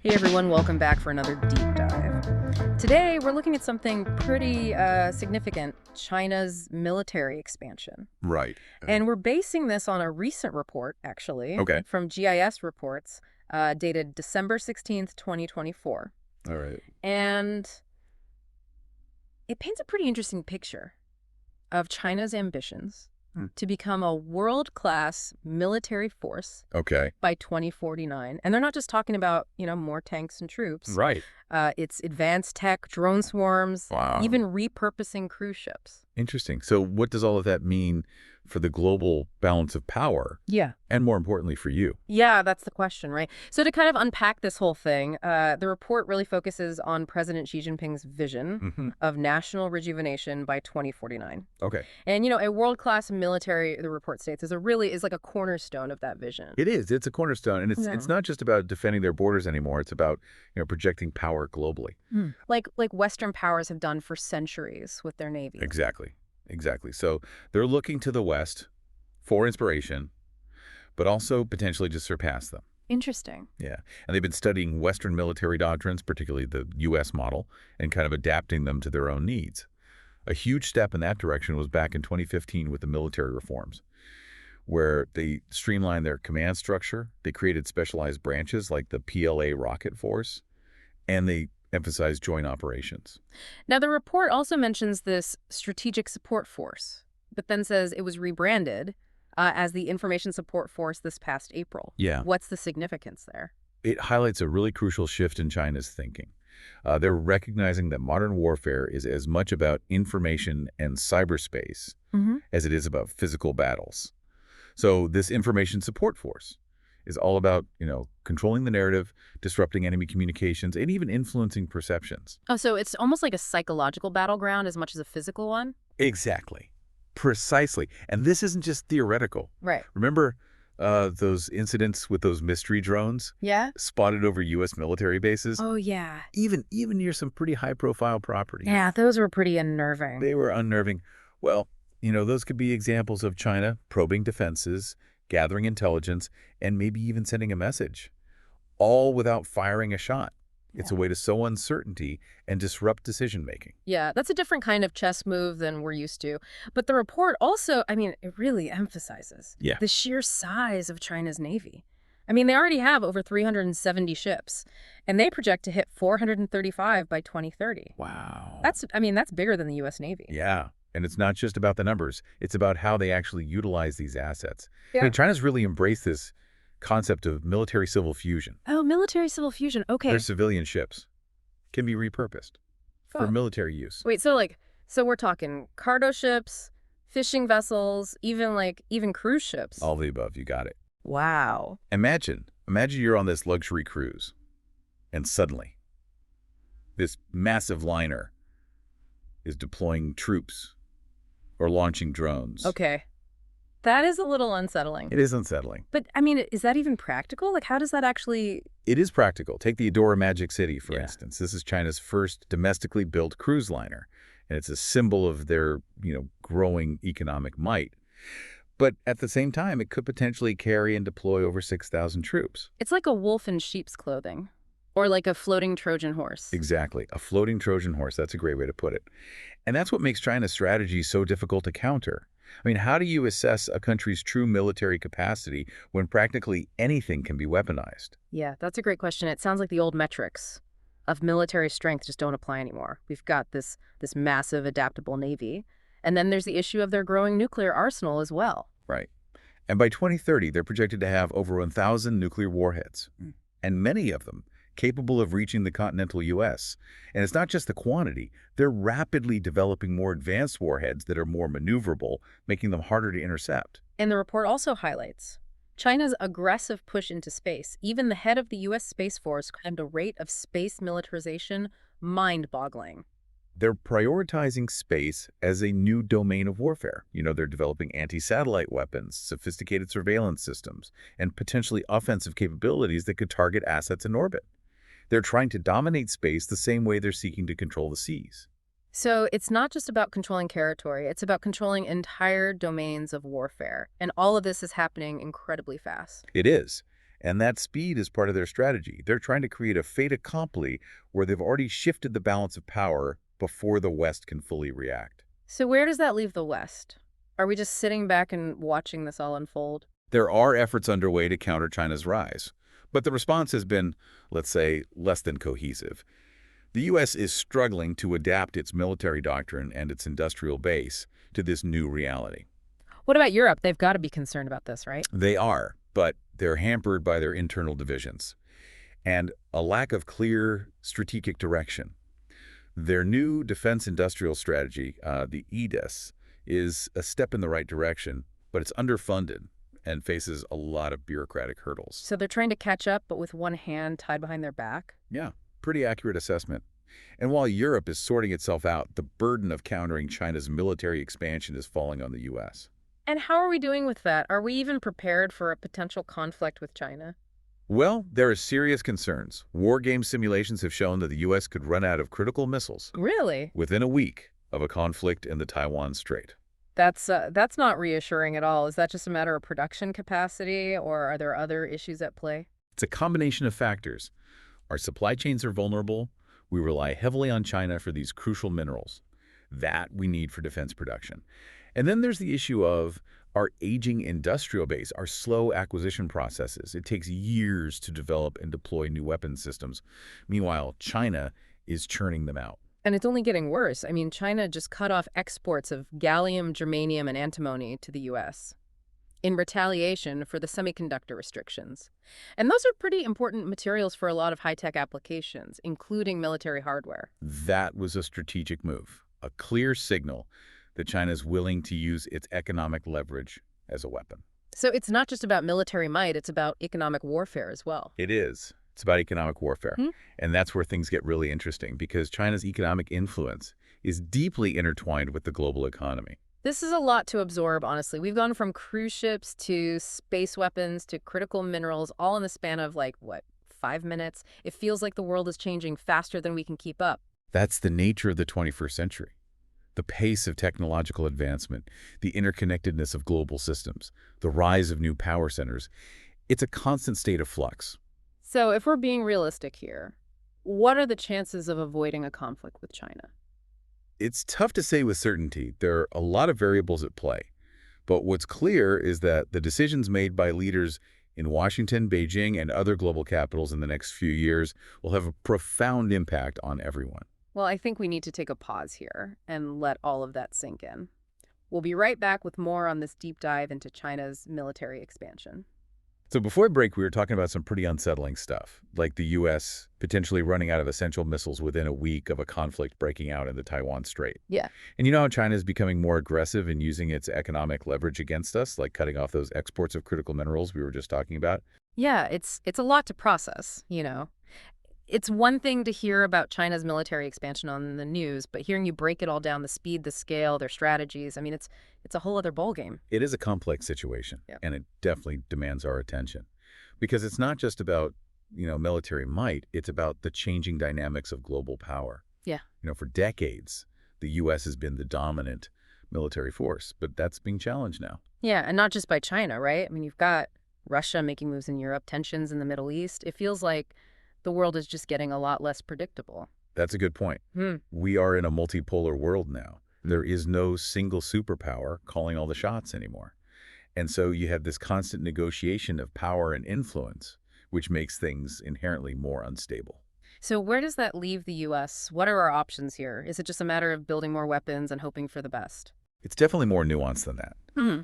Hey everyone, welcome back for another deep dive. Today we're looking at something pretty significant, China's military expansion. Right. And we're basing this on a recent report, actually, Okay. from GIS reports dated December 16th, 2024. All right. And it paints a pretty interesting picture of China's ambitions to become a world-class military force Okay. by 2049. And they're not just talking about, more tanks and troops. Right. It's advanced tech, drone swarms, Wow. even repurposing cruise ships. Interesting. So what does all of that mean for the global balance of power? Yeah. And more importantly, for you? Yeah, that's the question, right? So to kind of unpack this whole thing, the report really focuses on President Xi Jinping's vision of national rejuvenation by 2049. Okay. And, a world-class military, the report states, is like a cornerstone of that vision. It is. It's a cornerstone. And it's not just about defending their borders anymore. It's about, projecting power globally. Like Western powers have done for centuries with their navies. Exactly. Exactly. So they're looking to the West for inspiration, but also potentially to surpass them. Interesting. Yeah. And they've been studying Western military doctrines, particularly the U.S. model, and kind of adapting them to their own needs. A huge step in that direction was back in 2015 with the military reforms, where they streamlined their command structure. They created specialized branches like the PLA rocket force, and they emphasized joint operations. Now, the report also mentions this strategic support force, but then says it was rebranded as the Information Support Force this past April. Yeah. What's the significance there? It highlights a really crucial shift in China's thinking. They're recognizing that modern warfare is as much about information and cyberspace as it is about physical battles. So this Information Support Force is all about, controlling the narrative, disrupting enemy communications, and even influencing perceptions. Oh, so it's almost like a psychological battleground as much as a physical one? Exactly. Precisely. And this isn't just theoretical. Right. Remember those incidents with those mystery drones? Yeah? Spotted over U.S. military bases? Oh, yeah. Even near some pretty high-profile property. Yeah, those were pretty unnerving. They were unnerving. Well, those could be examples of China probing defenses, gathering intelligence, and maybe even sending a message, all without firing a shot. It's a way to sow uncertainty and disrupt decision-making. Yeah, that's a different kind of chess move than we're used to. But the report also, it really emphasizes the sheer size of China's Navy. They already have over 370 ships, and they project to hit 435 by 2030. Wow. That's bigger than the U.S. Navy. Yeah. And it's not just about the numbers. It's about how they actually utilize these assets. Yeah. China's really embraced this concept of military-civil fusion. Oh, military-civil fusion. Okay. Their civilian ships can be repurposed for military use. Wait, so we're talking cargo ships, fishing vessels, even cruise ships. All the above. You got it. Wow. Imagine you're on this luxury cruise, and suddenly this massive liner is deploying troops or launching drones. Okay. That is a little unsettling. It is unsettling. But, is that even practical? How does that actually... It is practical. Take the Adora Magic City, for instance. This is China's first domestically built cruise liner, and it's a symbol of their, growing economic might. But at the same time, it could potentially carry and deploy over 6,000 troops. It's like a wolf in sheep's clothing, or like a floating Trojan horse. Exactly. A floating Trojan horse. That's a great way to put it. And that's what makes China's strategy so difficult to counter. How do you assess a country's true military capacity when practically anything can be weaponized? Yeah, that's a great question. It sounds like the old metrics of military strength just don't apply anymore. We've got this massive adaptable Navy, and then there's the issue of their growing nuclear arsenal as well. Right. And by 2030, they're projected to have over 1,000 nuclear warheads, and many of them capable of reaching the continental U.S. And it's not just the quantity. They're rapidly developing more advanced warheads that are more maneuverable, making them harder to intercept. And the report also highlights China's aggressive push into space. Even the head of the U.S. Space Force claimed a rate of space militarization mind-boggling. They're prioritizing space as a new domain of warfare. They're developing anti-satellite weapons, sophisticated surveillance systems, and potentially offensive capabilities that could target assets in orbit. They're trying to dominate space the same way they're seeking to control the seas. So it's not just about controlling territory, it's about controlling entire domains of warfare. And all of this is happening incredibly fast. It is. And that speed is part of their strategy. They're trying to create a fait accompli where they've already shifted the balance of power before the West can fully react. So where does that leave the West? Are we just sitting back and watching this all unfold? There are efforts underway to counter China's rise, but the response has been, let's say, less than cohesive. The U.S. is struggling to adapt its military doctrine and its industrial base to this new reality. What about Europe? They've got to be concerned about this, right? They are, but they're hampered by their internal divisions and a lack of clear strategic direction. Their new defense industrial strategy, the EDIS, is a step in the right direction, but it's underfunded and faces a lot of bureaucratic hurdles. So they're trying to catch up, but with one hand tied behind their back? Yeah, pretty accurate assessment. And while Europe is sorting itself out, the burden of countering China's military expansion is falling on the U.S. And how are we doing with that? Are we even prepared for a potential conflict with China? Well, there are serious concerns. War game simulations have shown that the U.S. could run out of critical missiles Really? within a week of a conflict in the Taiwan Strait. That's not reassuring at all. Is that just a matter of production capacity, or are there other issues at play? It's a combination of factors. Our supply chains are vulnerable. We rely heavily on China for these crucial minerals that we need for defense production. And then there's the issue of our aging industrial base, our slow acquisition processes. It takes years to develop and deploy new weapons systems. Meanwhile, China is churning them out. And it's only getting worse. I mean, China just cut off exports of gallium, germanium, and antimony to the U.S. in retaliation for the semiconductor restrictions. And those are pretty important materials for a lot of high-tech applications, including military hardware. That was a strategic move, a clear signal that China is willing to use its economic leverage as a weapon. So it's not just about military might, it's about economic warfare as well. It is. It's about economic warfare. Hmm? And that's where things get really interesting because China's economic influence is deeply intertwined with the global economy. This is a lot to absorb, honestly. We've gone from cruise ships to space weapons to critical minerals, all in the span of, like, what, 5 minutes? It feels like the world is changing faster than we can keep up. That's the nature of the 21st century. The pace of technological advancement, the interconnectedness of global systems, the rise of new power centers. It's a constant state of flux. So if we're being realistic here, what are the chances of avoiding a conflict with China? It's tough to say with certainty. There are a lot of variables at play. But what's clear is that the decisions made by leaders in Washington, Beijing, and other global capitals in the next few years will have a profound impact on everyone. Well, I think we need to take a pause here and let all of that sink in. We'll be right back with more on this deep dive into China's military expansion. So before break, we were talking about some pretty unsettling stuff, like the U.S. potentially running out of essential missiles within a week of a conflict breaking out in the Taiwan Strait. Yeah. And you know how China is becoming more aggressive in using its economic leverage against us, like cutting off those exports of critical minerals we were just talking about? Yeah, it's a lot to process, you know. It's one thing to hear about China's military expansion on the news, but hearing you break it all down, the speed, the scale, their strategies, I mean, it's a whole other ballgame. It is a complex situation, Yeah. and it definitely demands our attention. Because it's not just about, military might, it's about the changing dynamics of global power. Yeah. For decades, the U.S. has been the dominant military force, but that's being challenged now. Yeah, and not just by China, right? I mean, you've got Russia making moves in Europe, tensions in the Middle East. It feels like the world is just getting a lot less predictable. That's a good point. Hmm. We are in a multipolar world now. There is no single superpower calling all the shots anymore. And so you have this constant negotiation of power and influence, which makes things inherently more unstable. So where does that leave the U.S.? What are our options here? Is it just a matter of building more weapons and hoping for the best? It's definitely more nuanced than that. Hmm.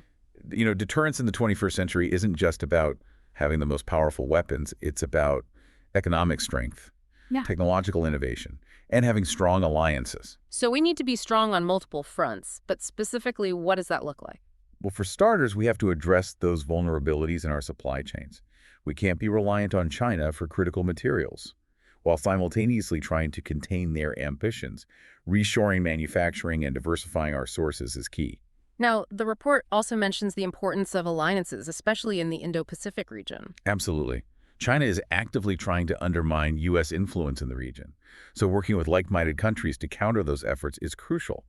Deterrence in the 21st century isn't just about having the most powerful weapons. It's about economic strength, Yeah. technological innovation, and having strong alliances. So we need to be strong on multiple fronts, but specifically, what does that look like? Well, for starters, we have to address those vulnerabilities in our supply chains. We can't be reliant on China for critical materials, while simultaneously trying to contain their ambitions. Reshoring manufacturing and diversifying our sources is key. Now, the report also mentions the importance of alliances, especially in the Indo-Pacific region. Absolutely. China is actively trying to undermine U.S. influence in the region. So working with like-minded countries to counter those efforts is crucial.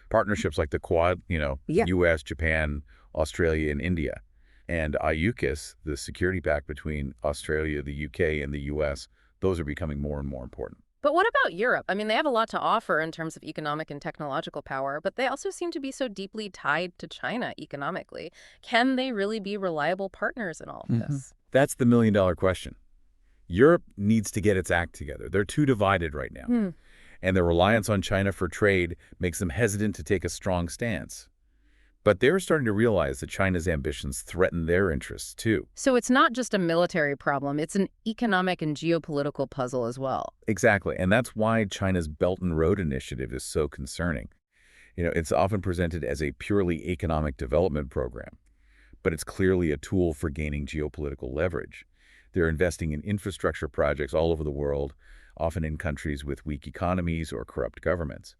Partnerships like the Quad, Yeah. U.S., Japan, Australia, and India. And AUKUS, the security pact between Australia, the UK, and the US, those are becoming more and more important. But what about Europe? I mean, they have a lot to offer in terms of economic and technological power, but they also seem to be so deeply tied to China economically. Can they really be reliable partners in all of this? That's the million-dollar question. Europe needs to get its act together. They're too divided right now. And their reliance on China for trade makes them hesitant to take a strong stance. But they're starting to realize that China's ambitions threaten their interests, too. So it's not just a military problem, it's an economic and geopolitical puzzle as well. Exactly, and that's why China's Belt and Road Initiative is so concerning. It's often presented as a purely economic development program, but it's clearly a tool for gaining geopolitical leverage. They're investing in infrastructure projects all over the world, often in countries with weak economies or corrupt governments.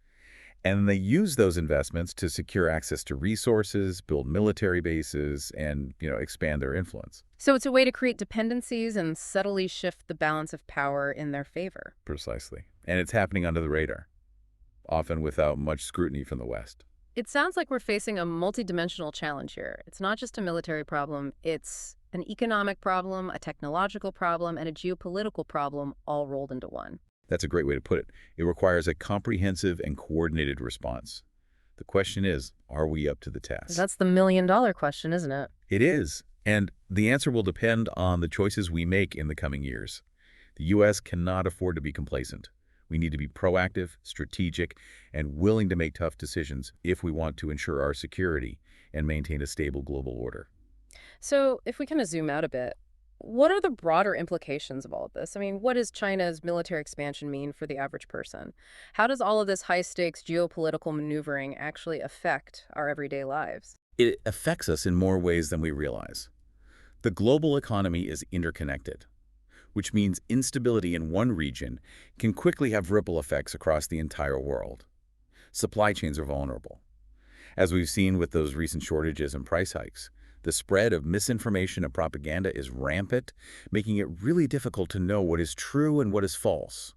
And they use those investments to secure access to resources, build military bases, and, expand their influence. So it's a way to create dependencies and subtly shift the balance of power in their favor. Precisely. And it's happening under the radar, often without much scrutiny from the West. It sounds like we're facing a multidimensional challenge here. It's not just a military problem, it's an economic problem, a technological problem, and a geopolitical problem all rolled into one. That's a great way to put it. It requires a comprehensive and coordinated response. The question is, are we up to the task? That's the million-dollar question, isn't it? It is. And the answer will depend on the choices we make in the coming years. The U.S. cannot afford to be complacent. We need to be proactive, strategic, and willing to make tough decisions if we want to ensure our security and maintain a stable global order. So if we kind of zoom out a bit, what are the broader implications of all of this? I mean, what does China's military expansion mean for the average person? How does all of this high-stakes geopolitical maneuvering actually affect our everyday lives? It affects us in more ways than we realize. The global economy is interconnected, which means instability in one region can quickly have ripple effects across the entire world. Supply chains are vulnerable. As we've seen with those recent shortages and price hikes, the spread of misinformation and propaganda is rampant, making it really difficult to know what is true and what is false.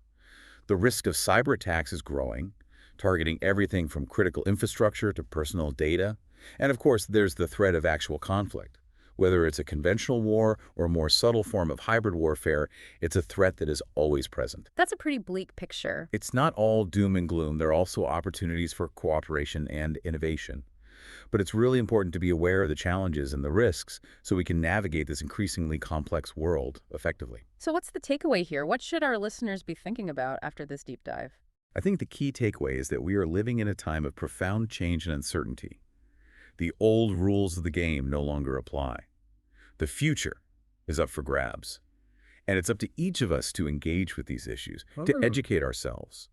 The risk of cyber attacks is growing, targeting everything from critical infrastructure to personal data. And of course, there's the threat of actual conflict. Whether it's a conventional war or a more subtle form of hybrid warfare, it's a threat that is always present. That's a pretty bleak picture. It's not all doom and gloom. There are also opportunities for cooperation and innovation. But it's really important to be aware of the challenges and the risks so we can navigate this increasingly complex world effectively. So what's the takeaway here? What should our listeners be thinking about after this deep dive? I think the key takeaway is that we are living in a time of profound change and uncertainty. The old rules of the game no longer apply. The future is up for grabs. And it's up to each of us to engage with these issues, to educate ourselves,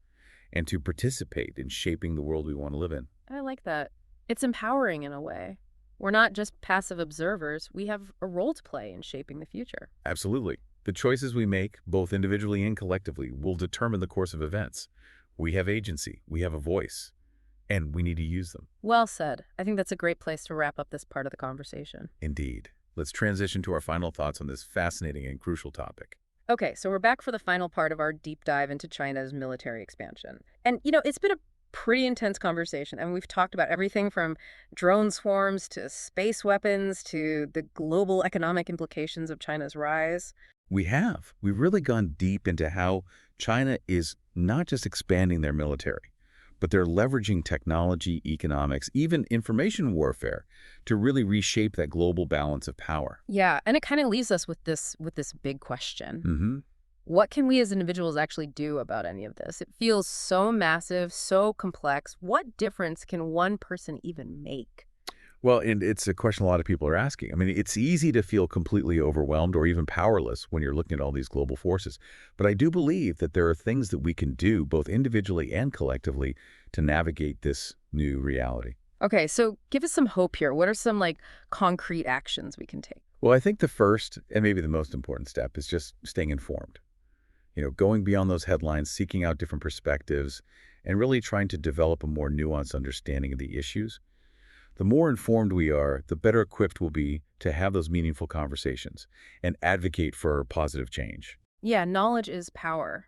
and to participate in shaping the world we want to live in. I like that. It's empowering in a way. We're not just passive observers. We have a role to play in shaping the future. Absolutely. The choices we make, both individually and collectively, will determine the course of events. We have agency, we have a voice, and we need to use them. Well said. I think that's a great place to wrap up this part of the conversation. Indeed. Let's transition to our final thoughts on this fascinating and crucial topic. Okay, so we're back for the final part of our deep dive into China's military expansion. And, it's been a pretty intense conversation. And we've talked about everything from drone swarms to space weapons to the global economic implications of China's rise. We've really gone deep into how China is not just expanding their military, but they're leveraging technology, economics, even information warfare to really reshape that global balance of power. Yeah, and it kind of leaves us with this big question. What can we as individuals actually do about any of this? It feels so massive, so complex. What difference can one person even make? Well, and it's a question a lot of people are asking. I mean, it's easy to feel completely overwhelmed or even powerless when you're looking at all these global forces. But I do believe that there are things that we can do, both individually and collectively, to navigate this new reality. Okay, so give us some hope here. What are some, concrete actions we can take? Well, I think the first and maybe the most important step is just staying informed. Going beyond those headlines, seeking out different perspectives, and really trying to develop a more nuanced understanding of the issues. The more informed we are, the better equipped we'll be to have those meaningful conversations and advocate for positive change. Yeah, knowledge is power.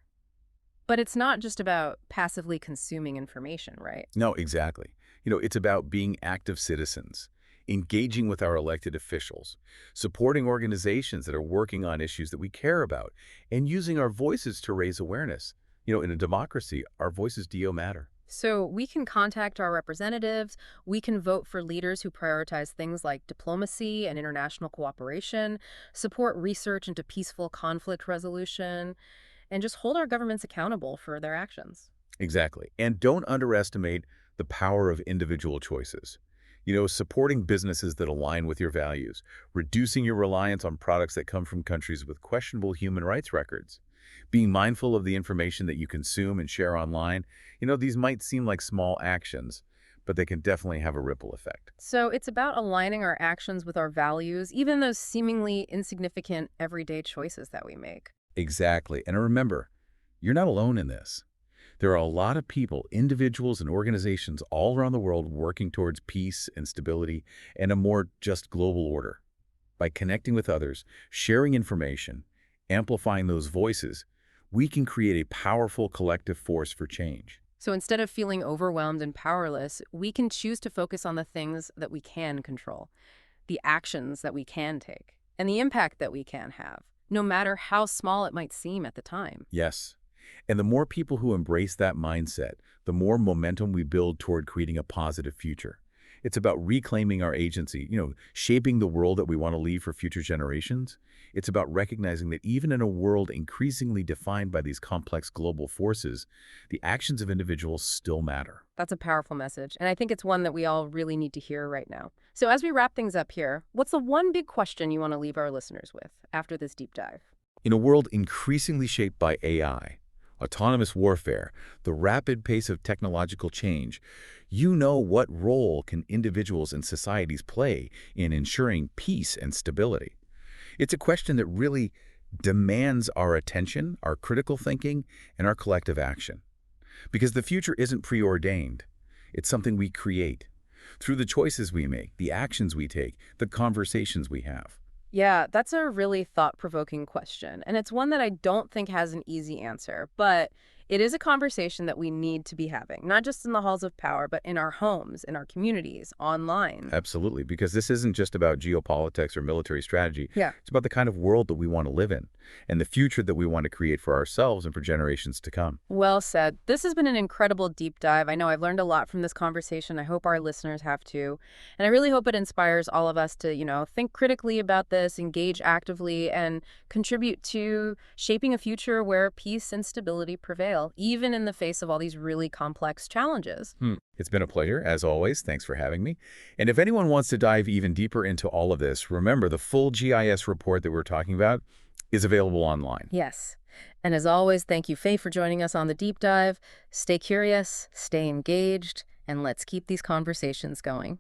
But it's not just about passively consuming information, right? No, exactly. It's about being active citizens, engaging with our elected officials, supporting organizations that are working on issues that we care about, and using our voices to raise awareness. In a democracy, our voices do matter. So we can contact our representatives, we can vote for leaders who prioritize things like diplomacy and international cooperation, support research into peaceful conflict resolution, and just hold our governments accountable for their actions. Exactly. And don't underestimate the power of individual choices. Supporting businesses that align with your values, reducing your reliance on products that come from countries with questionable human rights records, being mindful of the information that you consume and share online. These might seem like small actions, but they can definitely have a ripple effect. So it's about aligning our actions with our values, even those seemingly insignificant everyday choices that we make. Exactly. And remember, you're not alone in this. There are a lot of people, individuals and organizations all around the world working towards peace and stability and a more just global order. By connecting with others, sharing information, amplifying those voices, we can create a powerful collective force for change. So instead of feeling overwhelmed and powerless, we can choose to focus on the things that we can control, the actions that we can take, and the impact that we can have, no matter how small it might seem at the time. Yes. And the more people who embrace that mindset, the more momentum we build toward creating a positive future. It's about reclaiming our agency, shaping the world that we want to leave for future generations. It's about recognizing that even in a world increasingly defined by these complex global forces, the actions of individuals still matter. That's a powerful message, and I think it's one that we all really need to hear right now. So as we wrap things up here, what's the one big question you want to leave our listeners with after this deep dive? In a world increasingly shaped by AI, autonomous warfare, the rapid pace of technological change, what role can individuals and societies play in ensuring peace and stability? It's a question that really demands our attention, our critical thinking, and our collective action. Because the future isn't preordained. It's something we create through the choices we make, the actions we take, the conversations we have. Yeah, that's a really thought-provoking question, and it's one that I don't think has an easy answer, but it is a conversation that we need to be having, not just in the halls of power, but in our homes, in our communities, online. Absolutely, because this isn't just about geopolitics or military strategy. Yeah. It's about the kind of world that we want to live in and the future that we want to create for ourselves and for generations to come. Well said. This has been an incredible deep dive. I know I've learned a lot from this conversation. I hope our listeners have too. And I really hope it inspires all of us to, think critically about this, engage actively, and contribute to shaping a future where peace and stability prevail, even in the face of all these really complex challenges. It's been a pleasure, as always. Thanks for having me. And if anyone wants to dive even deeper into all of this, remember the full GIS report that we're talking about is available online. Yes. And as always, thank you, Faye, for joining us on the deep dive. Stay curious, stay engaged, and let's keep these conversations going.